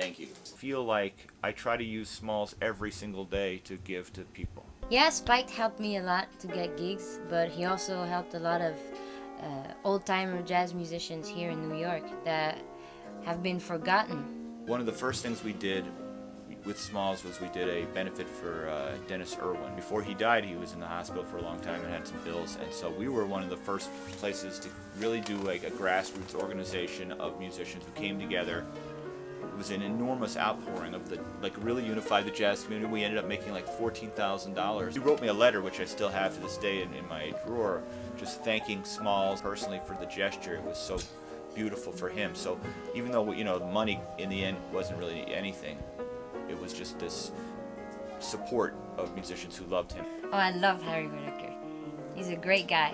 thank you. I feel like I try to use Smalls every single day to give to people. Yeah, Spike helped me a lot to get gigs, but he also helped a lot of old-timer jazz musicians here in New York that have been forgotten. One of the first things we did with Smalls was we did a benefit for Dennis Irwin. Before he died, he was in the hospital for a long time and had some bills, and so we were one of the first places to really do like a grassroots organization of musicians who came together. It was an enormous outpouring of the, like, really unified the jazz community. We ended up making like $14,000. He wrote me a letter, which I still have to this day in my drawer, just thanking Smalls personally for the gesture. It was so beautiful for him. So even though, you know, the money in the end wasn't really anything, it was just this support of musicians who loved him. Oh, I love Harry Whitaker. He's a great guy,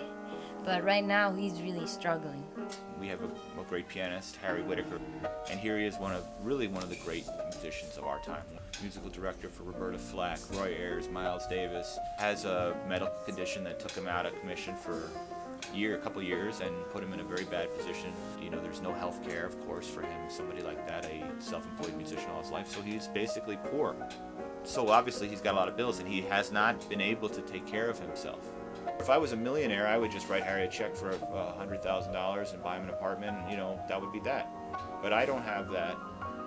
but right now he's really struggling. We have a great pianist, Harry Whitaker, and here he is, really one of the great musicians of our time. Musical director for Roberta Flack, Roy Ayers, Miles Davis. Has a medical condition that took him out of commission for a couple years and put him in a very bad position. You know, there's no health care, of course, for him, somebody like that, a self-employed musician all his life, so he's basically poor. So obviously he's got a lot of bills and he has not been able to take care of himself. If I was a millionaire, I would just write Harry a check for $100,000 and buy him an apartment, and, you know, that would be that. But I don't have that.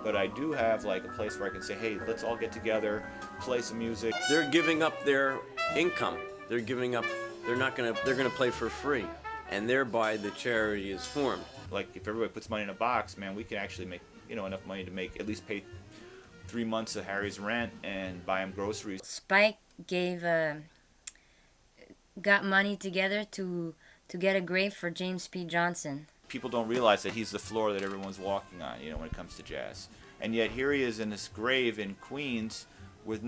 But I do have like a place where I can say, hey, let's all get together, play some music. They're giving up their income. They're giving up. They're gonna play for free, and thereby the charity is formed. Like if everybody puts money in a box, man, we can actually make, you know, enough money to make at least pay 3 months of Harry's rent and buy him groceries. Spike got money together to get a grave for James P. Johnson. People don't realize that he's the floor that everyone's walking on, you know, when it comes to jazz. And yet here he is in this grave in Queens with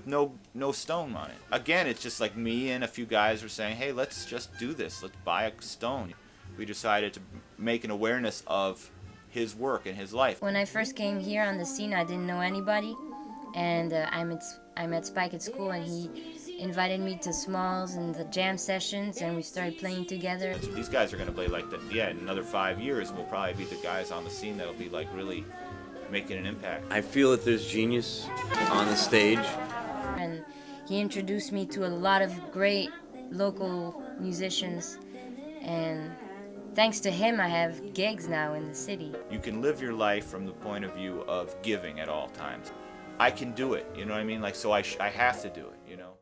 no stone on it. Again, it's just like me and a few guys were saying, hey, let's just do this. Let's buy a stone. We decided to make an awareness of his work and his life. When I first came here on the scene, I didn't know anybody, and I met Spike at school, and he invited me to Smalls and the jam sessions, and we started playing together. These guys are going to play like that. Yeah, in another 5 years, we'll probably be the guys on the scene that'll be like really making an impact. I feel that there's genius on the stage. And he introduced me to a lot of great local musicians, and thanks to him, I have gigs now in the city. You can live your life from the point of view of giving at all times. I can do it, you know what I mean? Like, so I have to do it, you know?